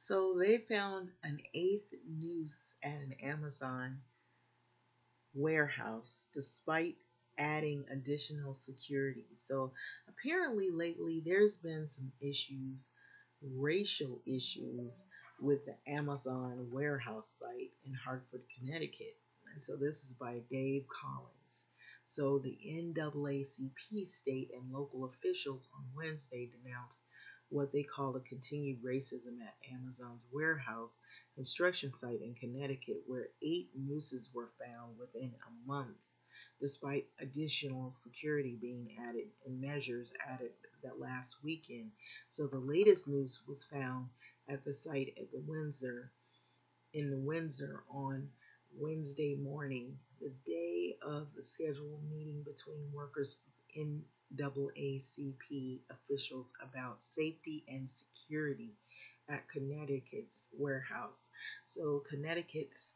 So they found an eighth noose at an Amazon warehouse despite adding additional security. So apparently, lately, there's been some issues, racial issues, with the Amazon warehouse site in Hartford, Connecticut. And so this is by Dave Collins. So the NAACP state and local officials on Wednesday denounced what they call a continued racism at Amazon's warehouse construction site in Connecticut, where 8 nooses were found within a month, despite additional security being added and measures added that last weekend. So the latest noose was found at the site at the Windsor in the Windsor on Wednesday morning, the day of the scheduled meeting between workers in NAACP officials about safety and security at Connecticut's warehouse. So Connecticut's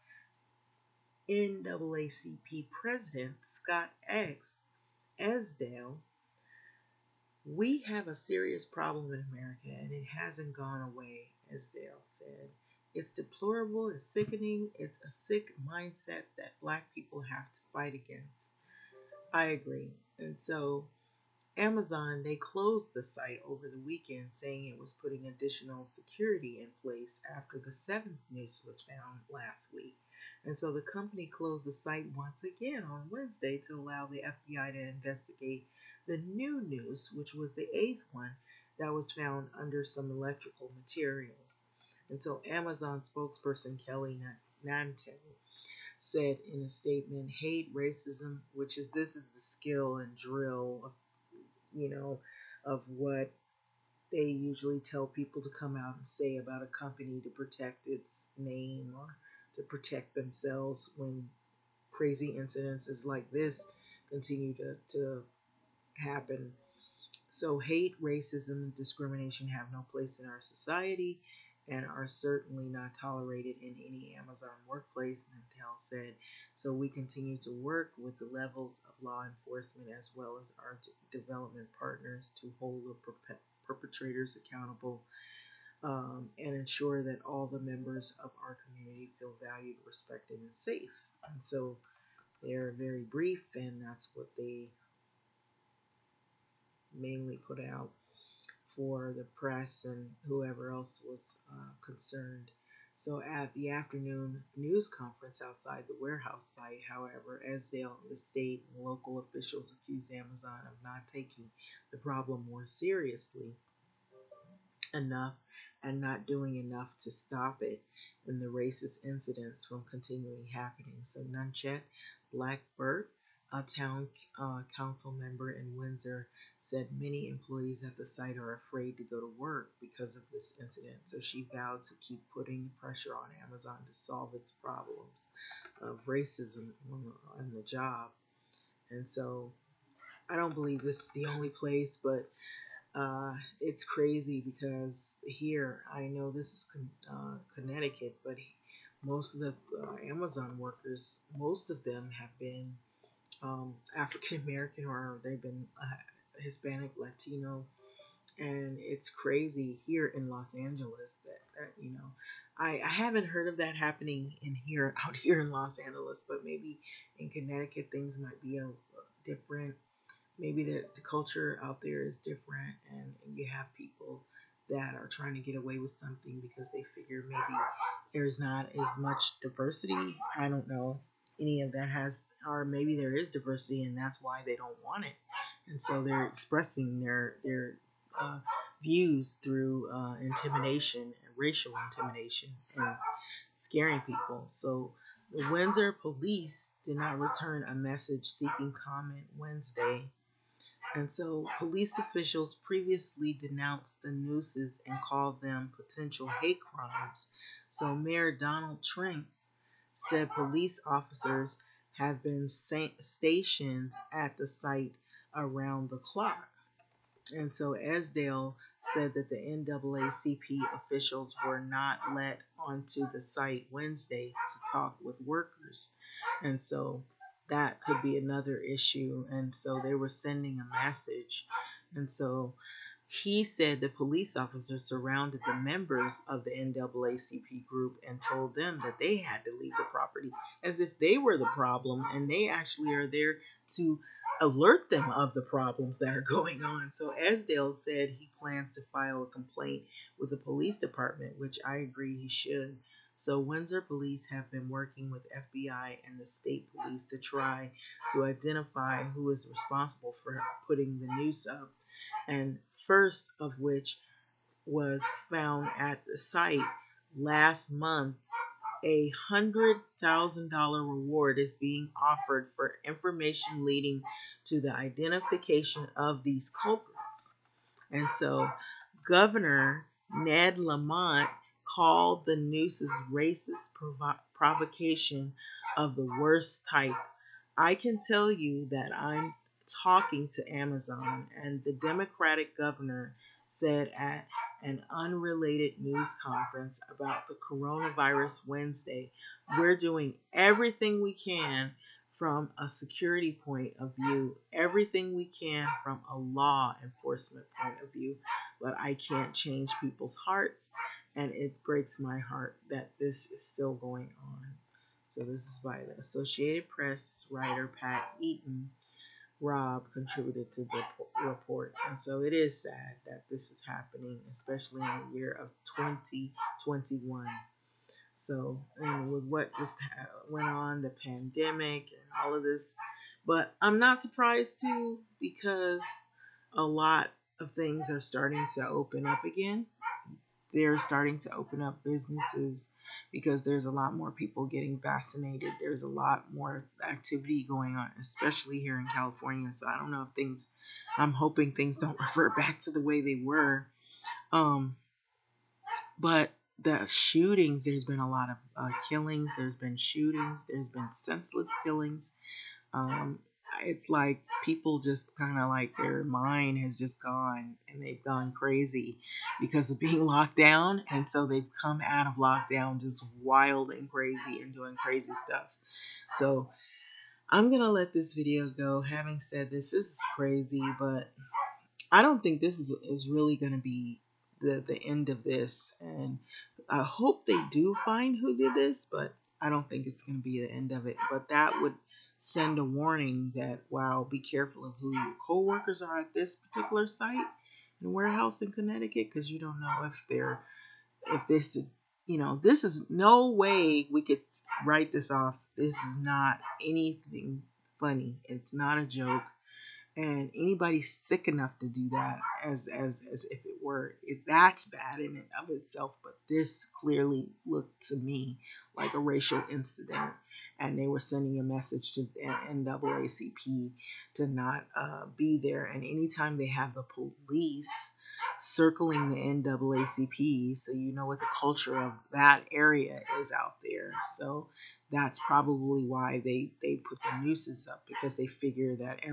NAACP president Scott X. Esdale, we have a serious problem in America and it hasn't gone away, Esdale said. It's deplorable, it's sickening, it's a sick mindset that black people have to fight against. I agree. And so Amazon, they closed the site over the weekend, saying it was putting additional security in place after the seventh noose was found last week. And so the company closed the site once again on Wednesday to allow the FBI to investigate the new noose, which was the eighth one that was found under some electrical materials. And so Amazon spokesperson Kelly Nantel said in a statement, hate racism, which is this is the skill and drill of you know, of what they usually tell people to come out and say about a company to protect its name or to protect themselves when crazy incidences like this continue to happen. So, hate, racism, and discrimination have no place in our society and are certainly not tolerated in any Amazon workplace, Nantel said. So, we continue to work with the levels of law enforcement as well as our development partners to hold the perpetrators accountable and ensure that all the members of our community feel valued, respected, and safe. And so, they're very brief, and that's what they mainly put out for the press and whoever else was concerned. So at the afternoon news conference outside the warehouse site, however, Esdale, the state and local officials accused Amazon of not taking the problem more seriously enough and not doing enough to stop it and the racist incidents from continuing happening. So Nunchette Blackburt, a town council member in Windsor, said many employees at the site are afraid to go to work because of this incident. So she vowed to keep putting pressure on Amazon to solve its problems of racism on the job. And so I don't believe this is the only place, but it's crazy because here, I know this is Connecticut, but most of the Amazon workers, most of them have been African American or they've been Hispanic, Latino, and it's crazy here in Los Angeles that I haven't heard of that happening in here out here in Los Angeles, but maybe in Connecticut things might be a different. Maybe the culture out there is different, and you have people that are trying to get away with something because they figure maybe there's not as much diversity. I don't know any of that has, or maybe there is diversity and that's why they don't want it, and so they're expressing their uh, views through intimidation and racial intimidation and scaring people. So the Windsor police did not return a message seeking comment Wednesday, and so police officials previously denounced the nooses and called them potential hate crimes. So Mayor Donald Trent said police officers have been stationed at the site around the clock. And so Esdale said that the NAACP officials were not let onto the site Wednesday to talk with workers. And so that could be another issue. And so they were sending a message. And so He said the police officers surrounded the members of the NAACP group and told them that they had to leave the property as if they were the problem, and they actually are there to alert them of the problems that are going on. So Esdale said he plans to file a complaint with the police department, which I agree he should. So Windsor police have been working with FBI and the state police to try to identify who is responsible for putting the noose up, and first of which was found at the site last month. $100,000 reward is being offered for information leading to the identification of these culprits. And so Governor Ned Lamont called the nooses racist provocation of the worst type. I can tell you that I'm talking to Amazon, and the Democratic governor said at an unrelated news conference about the coronavirus Wednesday, we're doing everything we can from a security point of view, everything we can from a law enforcement point of view, but I can't change people's hearts, and it breaks my heart that this is still going on. So this is by the Associated Press writer Pat Eaton. Rob contributed to the report. And so it is sad that this is happening, especially in the year of 2021. So, and with what just went on, the pandemic and all of this. But I'm not surprised too, because a lot of things are starting to open up again. They're starting to open up businesses because there's a lot more people getting vaccinated. There's a lot more activity going on, especially here in California. So I don't know if I'm hoping things don't revert back to the way they were. But the shootings, there's been a lot of killings. There's been shootings. There's been senseless killings. It's like people just kind of like their mind has just gone, and they've gone crazy because of being locked down. And so they've come out of lockdown just wild and crazy and doing crazy stuff. So I'm going to let this video go. Having said this is crazy, but I don't think this is really going to be the end of this. And I hope they do find who did this, but I don't think it's going to be the end of it. But that would send a warning that, wow, be careful of who your co-workers are at this particular site and warehouse in Connecticut, because you don't know if this, this is no way we could write this off. This is not anything funny. It's not a joke. And anybody sick enough to do that, as if it were, if that's bad in and of itself. But this clearly looked to me like a racial incident, and they were sending a message to the NAACP to not be there. And anytime they have the police circling the NAACP, so you know what the culture of that area is out there. So that's probably why they put the nooses up, because they figure that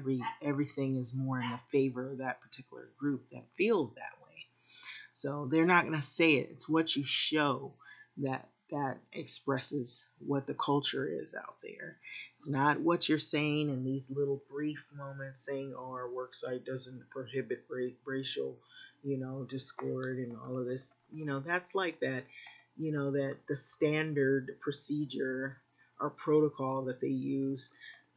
everything is more in the favor of that particular group that feels that way. So they're not going to say it. It's what you show that expresses what the culture is out there. It's not what you're saying in these little brief moments saying, oh, our work site doesn't prohibit racial, discord and all of this. That's like that, that the standard procedure or protocol that they use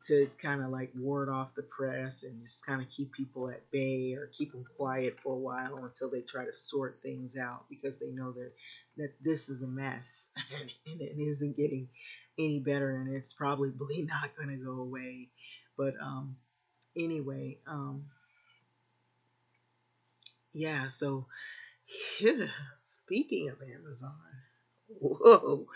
to kind of like ward off the press and just kind of keep people at bay or keep them quiet for a while until they try to sort things out, because they know that this is a mess and it isn't getting any better, and it's probably not going to go away. But anyway, yeah, so yeah, speaking of Amazon, whoa,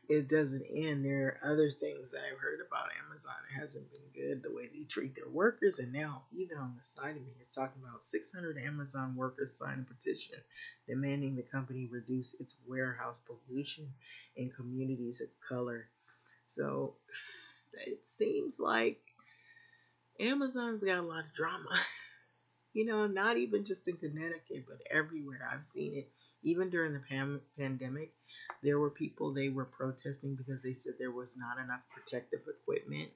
it doesn't end. There are other things that I've heard about Amazon. It hasn't been good the way they treat their workers. And now, even on the side of me, it's talking about 600 Amazon workers sign a petition demanding the company reduce its warehouse pollution in communities of color. So it seems like Amazon's got a lot of drama. Not even just in Connecticut, but everywhere. I've seen it. Even during the pandemic, there were people, they were protesting because they said there was not enough protective equipment.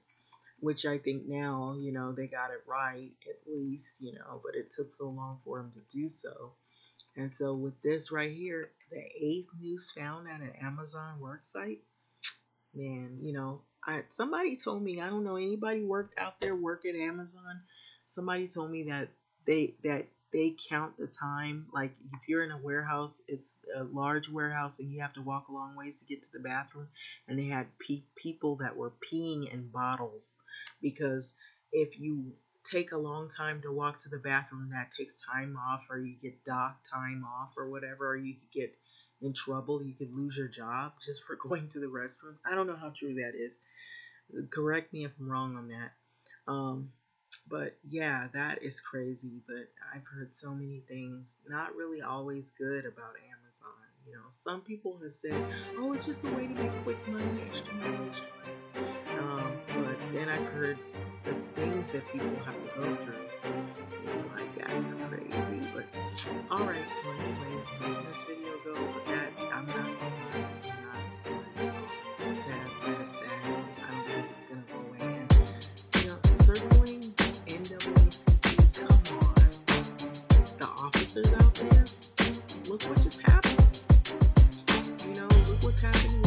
which I think now, they got it right at least, but it took so long for them to do so. And so with this right here, the eighth news found at an Amazon work site, man, somebody told me, I don't know anybody worked out there work at Amazon. Somebody told me that they count the time. Like if you're in a warehouse, it's a large warehouse and you have to walk a long ways to get to the bathroom, and they had people that were peeing in bottles because if you take a long time to walk to the bathroom, that takes time off, or you get dock time off or whatever, or you could get in trouble. You could lose your job just for going to the restroom. I don't know how true that is. Correct me if I'm wrong on that. Um, but yeah, that is crazy. But I've heard so many things, not really always good about Amazon. Some people have said, "Oh, it's just a way to make quick money, extra money, extra money." But then I've heard the things that people have to go through. Like that's crazy. But all right. Well, anyways, I'm letting this video go. But that I'm not surprised. I'm not surprised at all. Sad, sad, sad. I don't think it's gonna go away. And circling NAACP. Come on, the officers out there. Look what just happened. Look what's happening